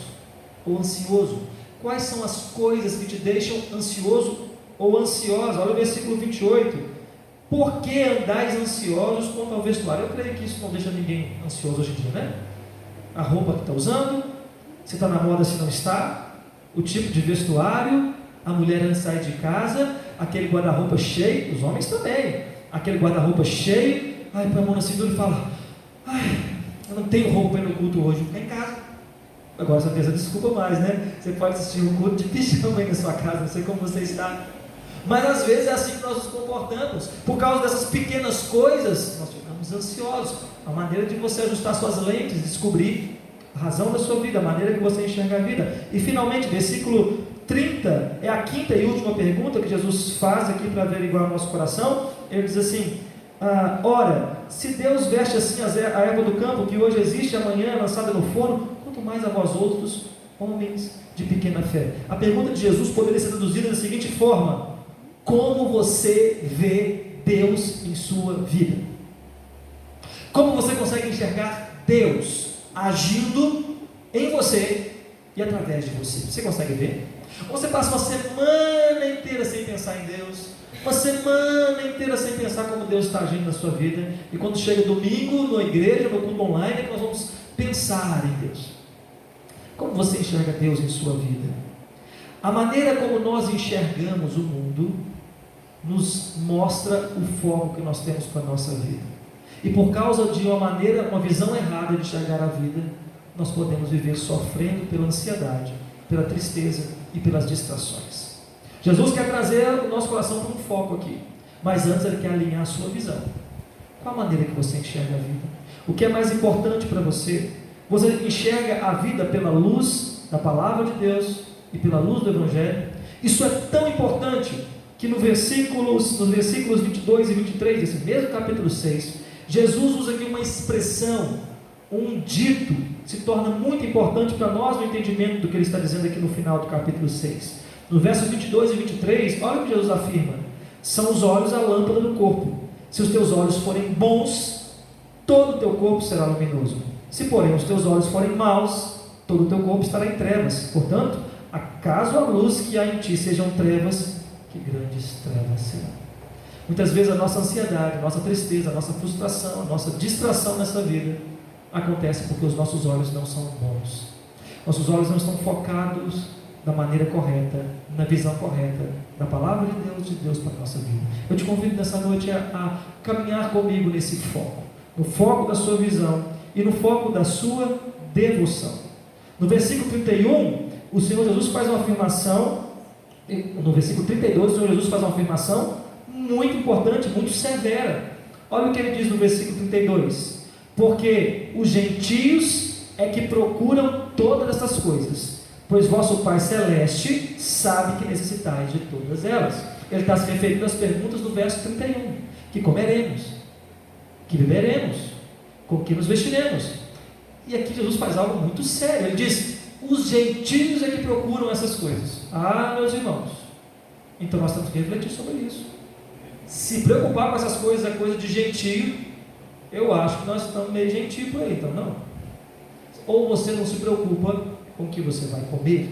ou ansioso? Quais são as coisas que te deixam ansioso ou ansiosa? Olha o versículo 28. Por que andais ansiosos quanto ao vestuário? Eu creio que isso não deixa ninguém ansioso hoje em dia, né? A roupa que está usando, se está na moda, se não está, o tipo de vestuário, a mulher antes de sair de casa, aquele guarda-roupa cheio, os homens também, aquele guarda-roupa cheio, aí põe a mão na cintura e fala: eu não tenho roupa no culto hoje, vou ficar em casa. Agora você pensa, desculpa mais, né? Você pode assistir o culto de pijama aí na sua casa, não sei como você está. Mas às vezes é assim que nós nos comportamos. Por causa dessas pequenas coisas, nós ficamos ansiosos. A maneira de você ajustar suas lentes, descobrir a razão da sua vida, a maneira que você enxerga a vida. E finalmente, versículo 30, é a quinta e última pergunta que Jesus faz aqui para averiguar o nosso coração. Ele diz assim: ora, se Deus veste assim a erva do campo, que hoje existe e amanhã é lançada no forno, quanto mais a vós outros, homens de pequena fé. A pergunta de Jesus poderia ser traduzida da seguinte forma: como você vê Deus em sua vida? Como você consegue enxergar Deus agindo em você e através de você? Você consegue ver? Ou você passa uma semana inteira sem pensar em Deus, uma semana inteira sem pensar como Deus está agindo na sua vida, e quando chega domingo, na igreja, no culto online, é que nós vamos pensar em Deus. Como você enxerga Deus em sua vida? A maneira como nós enxergamos o mundo nos mostra o foco que nós temos para a nossa vida. E por causa de uma visão errada de enxergar a vida, nós podemos viver sofrendo pela ansiedade, pela tristeza e pelas distrações. Jesus quer trazer o nosso coração para um foco aqui, mas antes Ele quer alinhar a sua visão. Qual a maneira que você enxerga a vida? O que é mais importante para você? Você enxerga a vida pela luz da palavra de Deus e pela luz do Evangelho? Isso é tão importante que nos versículos 22 e 23 desse mesmo capítulo 6, Jesus usa aqui uma expressão, um dito, que se torna muito importante para nós no entendimento do que ele está dizendo aqui no final do capítulo 6. No versos 22 e 23, olha o que Jesus afirma: são os olhos a lâmpada do corpo. Se os teus olhos forem bons, todo o teu corpo será luminoso. Se porém os teus olhos forem maus, todo o teu corpo estará em trevas. Portanto, acaso a luz que há em ti sejam trevas, que grandes trevas serão. Muitas vezes a nossa ansiedade, a nossa tristeza, a nossa frustração, a nossa distração nessa vida acontece porque os nossos olhos não são bons. Nossos olhos não estão focados da maneira correta, na visão correta da palavra de Deus para a nossa vida. Eu te convido nessa noite a caminhar comigo nesse foco, no foco da sua visão e no foco da sua devoção. No versículo 31, o Senhor Jesus faz uma afirmação. No versículo 32, o Senhor Jesus faz uma afirmação muito importante, muito severa. Olha o que ele diz no versículo 32: porque os gentios é que procuram todas essas coisas, pois vosso Pai Celeste sabe que necessitais de todas elas. Ele está se referindo às perguntas do verso 31: que comeremos, que beberemos, com que nos vestiremos. E aqui Jesus faz algo muito sério. Ele diz: os gentios é que procuram essas coisas. Meus irmãos, então nós temos que refletir sobre isso. Se preocupar com essas coisas é coisa de gentio, eu acho que nós estamos meio gentio por aí, então não. Ou você não se preocupa com o que você vai comer.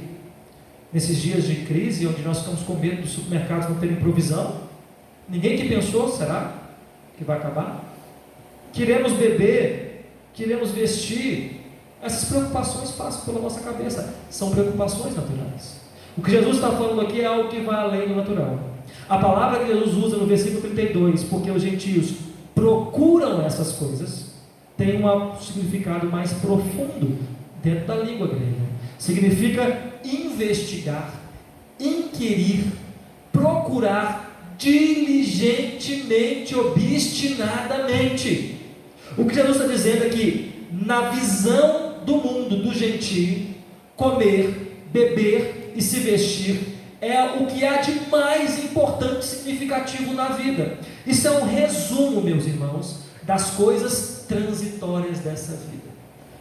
Nesses dias de crise, onde nós ficamos com medo dos supermercados não terem provisão, Ninguém que pensou, será que vai acabar? Queremos beber, queremos vestir. Essas preocupações passam pela nossa cabeça. São preocupações naturais. O que Jesus está falando aqui é algo que vai além do natural. A palavra que Jesus usa no versículo 32, porque os gentios procuram essas coisas, tem um significado mais profundo dentro da língua grega. Significa investigar, inquirir, procurar diligentemente, obstinadamente. O que Jesus está dizendo é que, na visão do mundo, do gentio, comer, beber e se vestir é o que há de mais importante e significativo na vida. Isso é um resumo, meus irmãos, das coisas transitórias dessa vida,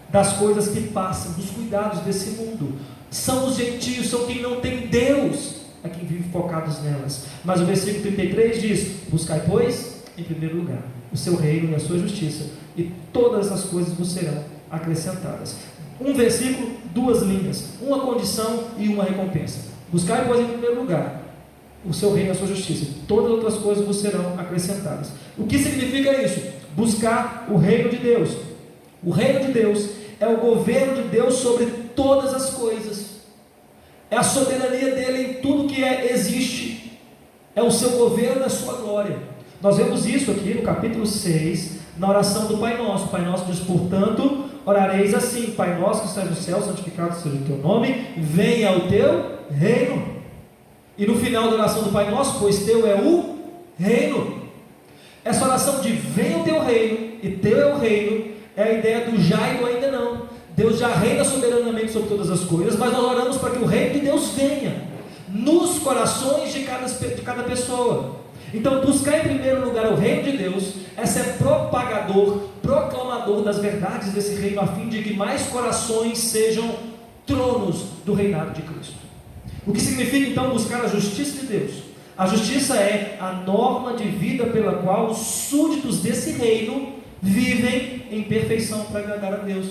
das coisas que passam, dos cuidados desse mundo. São os gentios, são quem não tem Deus, é quem vive focados nelas. Mas o versículo 33 diz: buscai, pois, em primeiro lugar, o seu reino e a sua justiça, e todas as coisas vos serão acrescentadas. Um versículo, duas linhas, uma condição e uma recompensa. Buscai, pois, em primeiro lugar o seu reino e a sua justiça, e todas as outras coisas vos serão acrescentadas. O que significa isso? Buscar o reino de Deus. O reino de Deus é o governo de Deus sobre todas as coisas, é a soberania dele em tudo que existe, é o seu governo e a sua glória. Nós vemos isso aqui no capítulo 6, na oração do Pai Nosso. O Pai Nosso diz: portanto, orareis assim: Pai nosso que estás no céu, santificado seja o teu nome, venha o teu reino. E no final da oração do Pai Nosso: pois teu é o reino. Essa oração de venha o teu reino e teu é o reino é a ideia do já e do ainda não. Deus já reina soberanamente sobre todas as coisas, mas nós oramos para que o reino de Deus venha nos corações de cada pessoa. Então, buscar em primeiro lugar o reino de Deus é ser propagador, proclamador das verdades desse reino, a fim de que mais corações sejam tronos do reinado de Cristo. O que significa então buscar a justiça de Deus? A justiça é a norma de vida pela qual os súditos desse reino vivem em perfeição para agradar a Deus.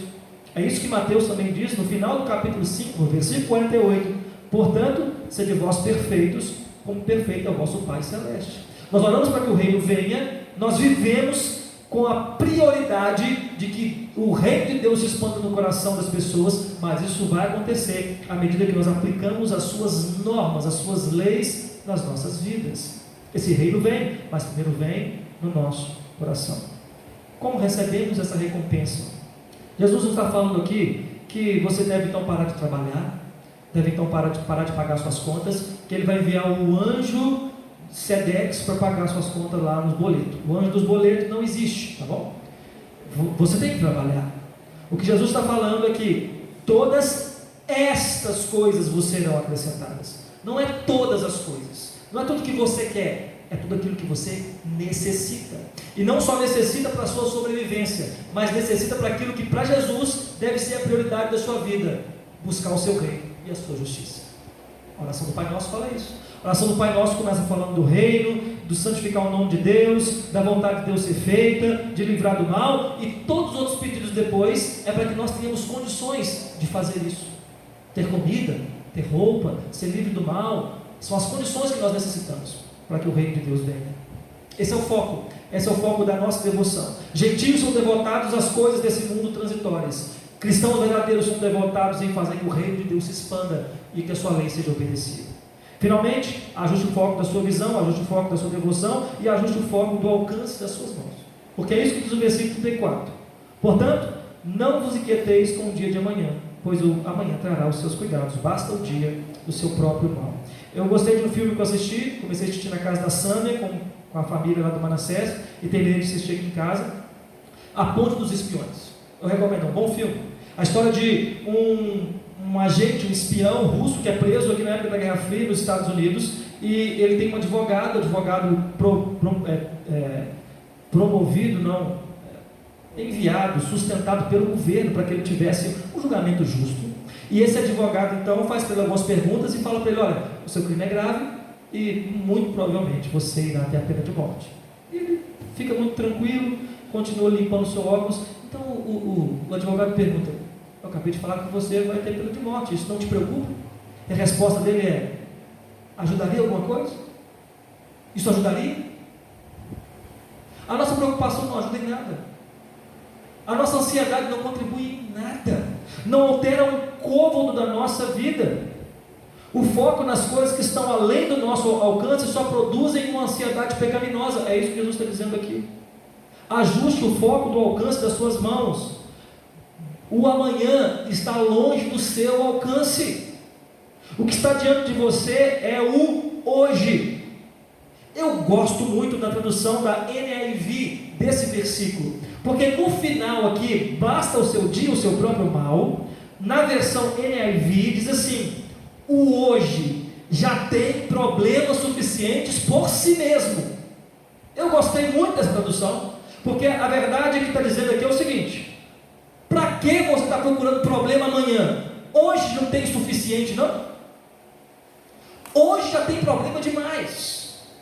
É isso que Mateus também diz no final do capítulo 5, no versículo 48. Portanto, sede vós perfeitos, como perfeito é o vosso Pai Celeste. Nós oramos para que o reino venha, nós vivemos com a prioridade de que o reino de Deus se expanda no coração das pessoas, mas isso vai acontecer à medida que nós aplicamos as suas normas, as suas leis nas nossas vidas. Esse reino vem, mas primeiro vem no nosso coração. Como recebemos essa recompensa? Jesus nos está falando aqui que você deve então parar de trabalhar, deve então parar de pagar suas contas, que ele vai enviar o anjo Sedex para pagar suas contas lá nos boletos. O anjo dos boletos não existe, tá bom? Você tem que trabalhar. O que Jesus está falando é que todas estas coisas vos serão acrescentadas. Não é todas as coisas, não é tudo que você quer, é tudo aquilo que você necessita. E não só necessita para a sua sobrevivência, mas necessita para aquilo que para Jesus deve ser a prioridade da sua vida: buscar o seu reino e a sua justiça. A oração do Pai Nosso fala isso. A oração do Pai Nosso começa falando do reino, do santificar o nome de Deus, da vontade de Deus ser feita, de livrar do mal, e todos os outros pedidos depois é para que nós tenhamos condições de fazer isso. Ter comida, ter roupa, ser livre do mal, são as condições que nós necessitamos para que o reino de Deus venha. Esse é o foco da nossa devoção. Gentios são devotados às coisas desse mundo transitórias. Cristãos verdadeiros são devotados em fazer que o reino de Deus se expanda e que a sua lei seja obedecida. Finalmente, ajuste o foco da sua visão, ajuste o foco da sua devoção e ajuste o foco do alcance das suas mãos. Porque é isso que diz o versículo 34. Portanto, não vos inquieteis com o dia de amanhã, pois o amanhã trará os seus cuidados, basta o dia do seu próprio mal. Eu gostei de um filme que eu assisti, comecei a assistir na casa da Sâmia, com a família lá do Manassés, e terminei de assistir aqui em casa, A Ponte dos Espiões. Eu recomendo, é um bom filme. A história de um agente, um espião russo que é preso aqui na época da Guerra Fria nos Estados Unidos, e ele tem um advogado enviado, sustentado pelo governo para que ele tivesse um julgamento justo. E esse advogado então faz para ele algumas perguntas e fala para ele: olha, o seu crime é grave e muito provavelmente você irá ter a pena de morte. E ele fica muito tranquilo, continua limpando o seu óculos. Então o advogado pergunta: eu acabei de falar que você vai ter pena de morte, isso não te preocupa? E a resposta dele é: ajudaria alguma coisa? Isso ajudaria? A nossa preocupação não ajuda em nada. A nossa ansiedade não contribui em nada. Não altera um côvado da nossa vida. O foco nas coisas que estão além do nosso alcance só produzem uma ansiedade pecaminosa. É isso que Jesus está dizendo aqui. Ajuste o foco do alcance das suas mãos. O amanhã está longe do seu alcance. O que está diante de você é o hoje. Eu gosto muito da tradução da NIV desse versículo, porque no final aqui, basta o seu dia, o seu próprio mal. Na versão NIV diz assim: o hoje já tem problemas suficientes por si mesmo. Eu gostei muito dessa tradução, porque a verdade que está dizendo aqui é o seguinte: para que você está procurando problema amanhã? Hoje não tem suficiente, não? Hoje já tem problema demais.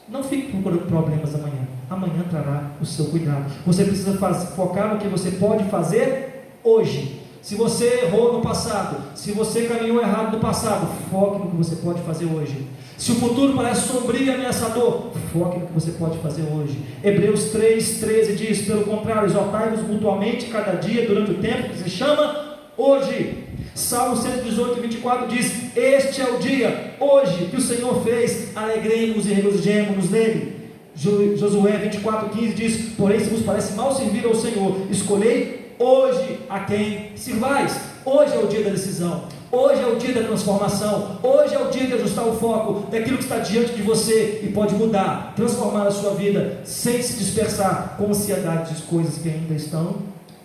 Não fique procurando problemas amanhã. Amanhã trará o seu cuidado. Você precisa focar no que você pode fazer hoje. Se você errou no passado, se você caminhou errado no passado, foque no que você pode fazer hoje. Se o futuro parece sombrio e ameaçador, foque no que você pode fazer hoje. Hebreus 3:13 diz: pelo contrário, exortai-vos mutuamente cada dia durante o tempo que se chama hoje. Salmo 118:24 diz: este é o dia, hoje, que o Senhor fez, alegremos e regozijemo-nos nele. Josué 24:15 diz: porém, se vos parece mal servir ao Senhor, escolhei hoje a quem sirvais. Hoje é o dia da decisão, hoje é o dia da transformação, hoje é o dia de ajustar o foco daquilo que está diante de você e pode mudar, transformar a sua vida, sem se dispersar com ansiedade de coisas que ainda estão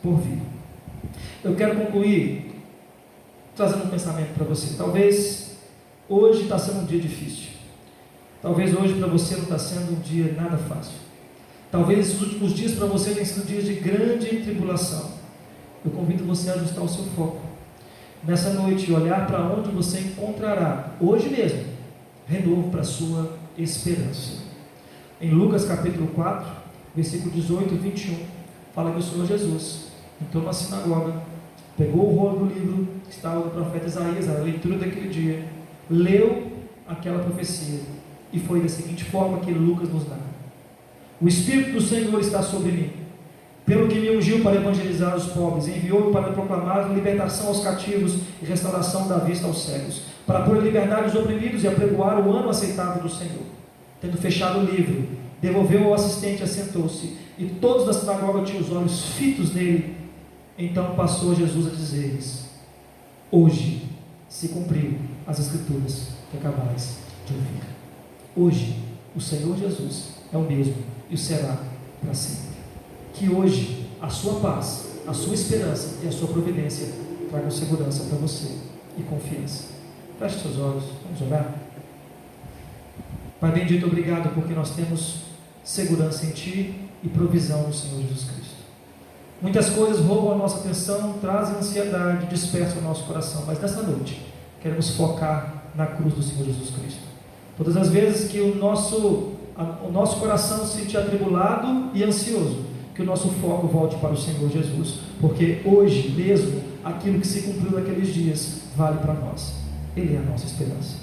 por vir. Eu quero concluir trazendo um pensamento para você. Talvez hoje está sendo um dia difícil. Talvez hoje para você não está sendo um dia nada fácil. Talvez esses últimos dias para você tenham sido dias de grande tribulação. Eu convido você a ajustar o seu foco nessa noite e olhar para onde você encontrará, hoje mesmo, renovo para a sua esperança. Em Lucas capítulo 4, versículo 18 e 21, fala que o Senhor Jesus entrou na sinagoga, pegou o rolo do livro que estava do profeta Isaías, a leitura daquele dia, leu aquela profecia, e foi da seguinte forma que Lucas nos narra: o Espírito do Senhor está sobre mim, pelo que me ungiu para evangelizar os pobres, enviou-me para proclamar libertação aos cativos e restauração da vista aos cegos, para pôr em liberdade os oprimidos e apregoar o ano aceitável do Senhor. Tendo fechado o livro, devolveu ao assistente e assentou-se, e todos da sinagoga tinham os olhos fitos nele. Então passou Jesus a dizer-lhes: hoje se cumpriu as Escrituras que acabais de ouvir. Hoje o Senhor Jesus é o mesmo e o será para sempre. Que hoje a sua paz, a sua esperança e a sua providência tragam segurança para você e confiança. Feche seus olhos, vamos orar. Pai bendito, obrigado porque nós temos segurança em Ti e provisão no Senhor Jesus Cristo. Muitas coisas roubam a nossa atenção, trazem ansiedade, dispersam o nosso coração, mas nessa noite queremos focar na cruz do Senhor Jesus Cristo. Todas as vezes que o nosso coração se sentir atribulado e ansioso, que o nosso foco volte para o Senhor Jesus, porque hoje mesmo aquilo que se cumpriu naqueles dias vale para nós. Ele é a nossa esperança.